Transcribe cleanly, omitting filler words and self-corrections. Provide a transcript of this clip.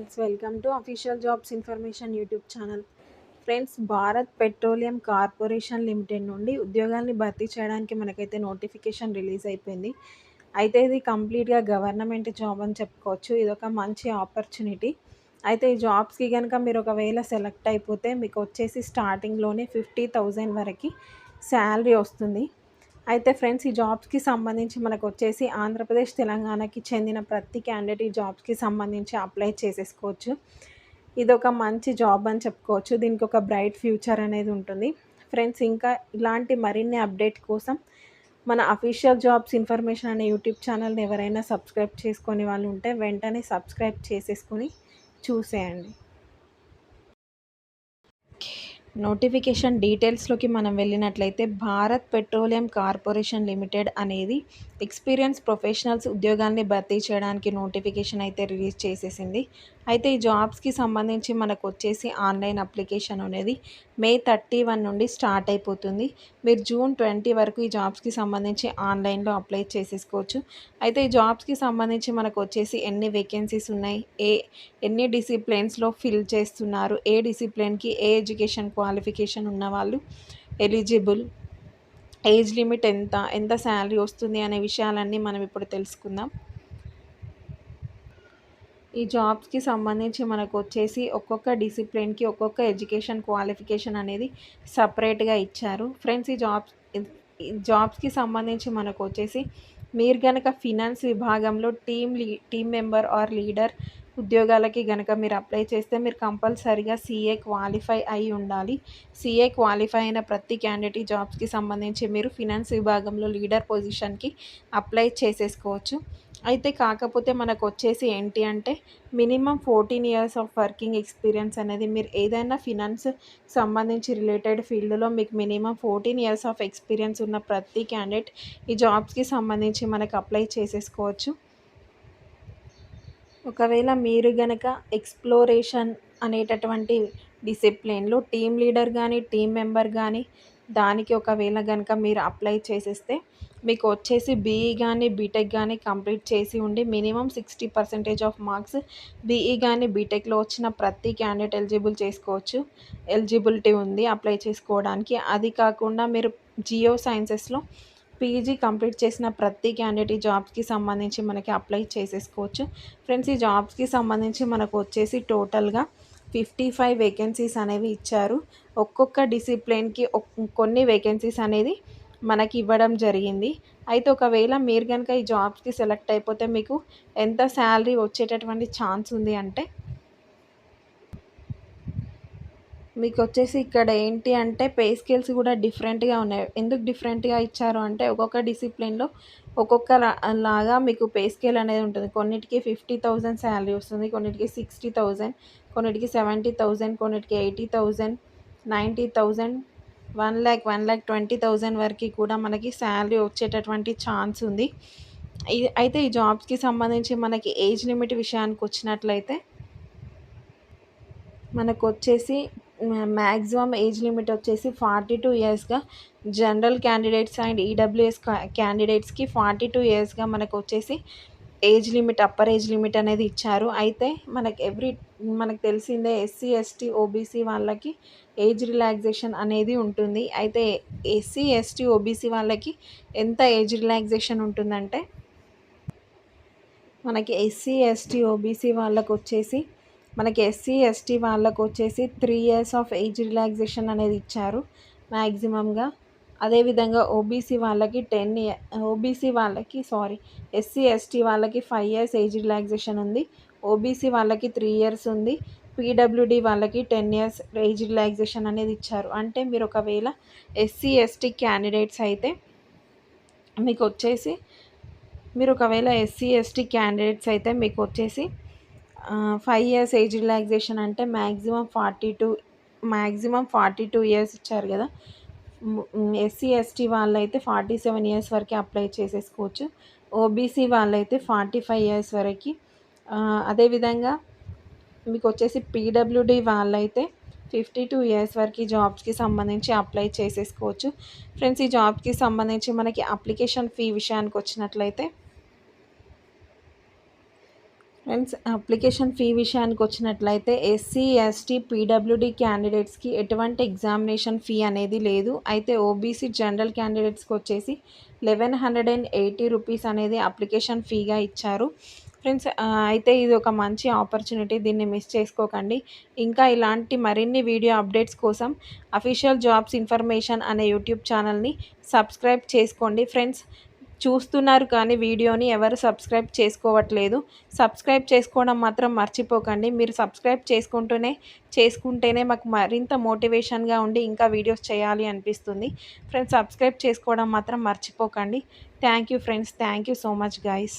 Friends, welcome to official jobs information YouTube channel. Friends, Bharat petroleum corporation limited నుండి ఉద్యోగాల్ని భర్తీ చేయడానికి మనకైతే నోటిఫికేషన్ రిలీజ్ అయిపోయింది. అయితే ఇది కంప్లీట్గా గవర్నమెంట్ జాబ్ అని చెప్పుకోవచ్చు. ఇదొక మంచి ఆపర్చునిటీ. అయితే ఈ జాబ్స్కి కనుక మీరు ఒకవేళ సెలెక్ట్ అయిపోతే మీకు వచ్చేసి స్టార్టింగ్లోనే 50,000 వరకు శాలరీ వస్తుంది. అయితే ఫ్రెండ్స్, ఈ జాబ్స్కి సంబంధించి మనకు వచ్చేసి ఆంధ్రప్రదేశ్, తెలంగాణకి చెందిన ప్రతి క్యాండిడేట్ ఈ జాబ్స్కి సంబంధించి అప్లై చేసేసుకోవచ్చు. ఇదొక మంచి జాబ్ అని చెప్పుకోవచ్చు. దీనికి ఒక బ్రైట్ ఫ్యూచర్ అనేది ఉంటుంది. ఫ్రెండ్స్, ఇంకా ఇలాంటి మరిన్ని అప్డేట్ కోసం మన అఫీషియల్ జాబ్స్ ఇన్ఫర్మేషన్ అనే యూట్యూబ్ ఛానల్ని ఎవరైనా సబ్స్క్రైబ్ చేసుకొని వాళ్ళు ఉంటే వెంటనే సబ్స్క్రైబ్ చేసేసుకొని చూసేయండి. నోటిఫికేషన్ డీటెయిల్స్లోకి మనం వెళ్ళినట్లయితే, భారత్ పెట్రోలియం కార్పొరేషన్ లిమిటెడ్ అనేది ఎక్స్పీరియన్స్ ప్రొఫెషనల్స్ ఉద్యోగాల్ని భర్తీ చేయడానికి నోటిఫికేషన్ అయితే రిలీజ్ చేసేసింది. అయితే ఈ జాబ్స్కి సంబంధించి మనకు వచ్చేసి ఆన్లైన్ అప్లికేషన్ అనేది May 31 నుండి స్టార్ట్ అయిపోతుంది. మీరు June 20 వరకు ఈ జాబ్స్కి సంబంధించి ఆన్లైన్లో అప్లై చేసేసుకోవచ్చు. అయితే ఈ జాబ్స్కి సంబంధించి మనకు వచ్చేసి ఎన్ని వేకెన్సీస్ ఉన్నాయి, ఎన్ని డిసిప్లిన్స్లో ఫిల్ చేస్తున్నారు, ఏ డిసిప్లిన్కి ఏ ఎడ్యుకేషన్ క్వాలిఫికేషన్ ఉన్నవాళ్ళు ఎలిజిబుల్, ఏజ్ లిమిట్ ఎంత శాలరీ వస్తుంది అనే విషయాలన్నీ మనం ఇప్పుడు తెలుసుకుందాం. ఈ జాబ్స్కి సంబంధించి మనకు వచ్చేసి ఒక్కొక్క డిసిప్లిన్కి ఒక్కొక్క ఎడ్యుకేషన్ క్వాలిఫికేషన్ అనేది సపరేట్గా ఇచ్చారు. ఫ్రెండ్స్, ఈ జాబ్స్కి సంబంధించి మనకు వచ్చేసి మీరు కనుక ఫినాన్స్ విభాగంలో టీమ్ మెంబర్ ఆర్ లీడర్ ఉద్యోగాలకి కనుక మీరు అప్లై చేస్తే మీరు కంపల్సరీగా CA క్వాలిఫై అయి ఉండాలి. CA క్వాలిఫై అయిన ప్రతి క్యాండిడేట్ ఈ జాబ్స్కి సంబంధించి మీరు ఫినాన్స్ విభాగంలో లీడర్ పొజిషన్కి అప్లై చేసేసుకోవచ్చు. అయితే కాకపోతే మనకు వచ్చేసి ఏంటి అంటే, minimum 14 years of working experience అనేది, మీరు ఏదైనా ఫినాన్స్ సంబంధించి రిలేటెడ్ ఫీల్డ్లో మీకు మినిమం 14 ఇయర్స్ ఆఫ్ ఎక్స్పీరియన్స్ ఉన్న ప్రతి క్యాండిడేట్ ఈ జాబ్స్కి సంబంధించి మనకు అప్లై చేసేసుకోవచ్చు. ఒకవేళ మీరు గనక ఎక్స్ప్లోరేషన్ అనేటటువంటి డిసిప్లిన్లో టీమ్ లీడర్ కానీ టీమ్ మెంబర్ కానీ దానికి ఒకవేళ కనుక మీరు అప్లై చేసేస్తే మీకు వచ్చేసి BE కానీ బీటెక్ కానీ కంప్లీట్ చేసి ఉండి మినిమం 60% ఆఫ్ మార్క్స్ BE కానీ బీటెక్లో వచ్చిన ప్రతి క్యాండిడేట్ ఎలిజిబిలిటీ ఉంది అప్లై చేసుకోవడానికి. అది కాకుండా మీరు జియో సైన్సెస్లో PG కంప్లీట్ చేసిన ప్రతి క్యాండిడేట్ ఈ జాబ్స్కి సంబంధించి మనకి అప్లై చేసేసుకోవచ్చు. ఫ్రెండ్స్, ఈ జాబ్స్కి సంబంధించి మనకు వచ్చేసి టోటల్గా 55 వేకెన్సీస్ అనేవి ఇచ్చారు. ఒక్కొక్క డిసిప్లిన్కి కొన్ని వేకెన్సీస్ అనేది మనకి ఇవ్వడం జరిగింది. అయితే ఒకవేళ మీరు కనుక ఈ జాబ్స్కి సెలెక్ట్ అయిపోతే మీకు ఎంత శాలరీ వచ్చేటటువంటి ఛాన్స్ ఉంది అంటే, మీకు వచ్చేసి ఇక్కడ ఏంటి అంటే పే స్కేల్స్ కూడా డిఫరెంట్గా ఉన్నాయి. ఎందుకు డిఫరెంట్గా ఇచ్చారు అంటే, ఒక్కొక్క డిసిప్లిన్లో ఒక్కొక్క లాగా మీకు పే స్కేల్ అనేది ఉంటుంది. కొన్నిటికి 50,000 శాలరీ వస్తుంది, కొన్నిటికి 60,000, కొన్నిటికి 70,000, కొన్నిటికి 80,000, 90,000, 1,20,000 వరకు కూడా మనకి శాలరీ వచ్చేటటువంటి ఛాన్స్ ఉంది. అయితే ఈ జాబ్స్కి సంబంధించి మనకి ఏజ్ లిమిట్ విషయానికి వచ్చినట్లయితే, మనకు వచ్చేసి మ్యాక్సిమం ఏజ్ లిమిట్ వచ్చేసి 42 ఇయర్స్గా, జనరల్ క్యాండిడేట్స్ అండ్ EWS క్యాండిడేట్స్కి 42 ఇయర్స్గా మనకు వచ్చేసి అప్పర్ ఏజ్ లిమిట్ అనేది ఇచ్చారు. అయితే మనకు తెలిసిందే SC, ST, OBC వాళ్ళకి ఏజ్ రిలాక్సేషన్ అనేది ఉంటుంది. అయితే SC, ST, OBC వాళ్ళకి ఎంత ఏజ్ రిలాక్సేషన్ ఉంటుందంటే, మనకి SC, ST, OBC వాళ్ళకు వచ్చేసి 3 ఇయర్స్ ఆఫ్ ఏజ్ రిలాక్సేషన్ అనేది ఇచ్చారు మ్యాక్సిమంగా. అదేవిధంగా SC, ST వాళ్ళకి 5 ఇయర్స్ ఏజ్ రిలాక్సేషన్ ఉంది. OBC వాళ్ళకి 3 ఇయర్స్ ఉంది. PWD వాళ్ళకి 10 ఇయర్స్ ఏజ్ రిలాక్సేషన్ అనేది ఇచ్చారు. అంటే మీరు ఒకవేళ SC, ST క్యాండిడేట్స్ అయితే మీకు వచ్చేసి 5 ఇయర్స్ ఏజ్ రిలాక్సేషన్ అంటే మ్యాక్సిమం 42 ఇయర్స్ ఇచ్చారు కదా. SC, ST వాళ్ళైతే 47 ఇయర్స్ వరకు అప్లై చేసేసుకోవచ్చు. OBC వాళ్ళైతే 45 ఇయర్స్ వరకు. అదేవిధంగా మీకు వచ్చేసి PWD వాళ్ళైతే 52 ఇయర్స్ వరకు ఈ జాబ్స్కి సంబంధించి అప్లై చేసేసుకోవచ్చు. ఫ్రెండ్స్, ఈ జాబ్స్కి సంబంధించి మనకి అప్లికేషన్ ఫీ విషయానికి వచ్చినట్లయితే, ఫ్రెండ్స్, అప్లికేషన్ ఫీ విషయానికొచ్చినట్లయితే ఎస్సీ, ఎస్టీ, పీడబ్ల్యూడీ క్యాండిడేట్స్‌కి ఎటువంటి ఎగ్జామినేషన్ ఫీ అనేది లేదు. అయితే ఓబీసీ జనరల్ క్యాండిడేట్స్‌కొచ్చేసి రూ. 1,180 అనేది అప్లికేషన్ ఫీగా ఇచ్చారు. ఫ్రెండ్స్, అయితే ఇది ఒక మంచి ఆపర్చునిటీ, దీన్ని మిస్ చేసుకోకండి. ఇంకా ఇలాంటి మరిన్ని వీడియో అప్డేట్స్ కోసం అఫీషియల్ జాబ్స్ ఇన్ఫర్మేషన్ అనే యూట్యూబ్ ఛానల్‌ని సబ్స్క్రైబ్ చేసుకోండి. ఫ్రెండ్స్, చూస్తున్నారు కానీ వీడియోని ఎవరు సబ్స్క్రైబ్ చేసుకోవట్లేదు. సబ్స్క్రైబ్ చేసుకోవడం మాత్రం మర్చిపోకండి. మీరు సబ్స్క్రైబ్ చేసుకుంటేనే మాకు మరింత మోటివేషన్‌గా ఉండి ఇంకా వీడియోస్ చేయాలి అనిపిస్తుంది. ఫ్రెండ్స్, సబ్స్క్రైబ్ చేసుకోవడం మాత్రం మర్చిపోకండి. Thank you friends. Thank you so much guys.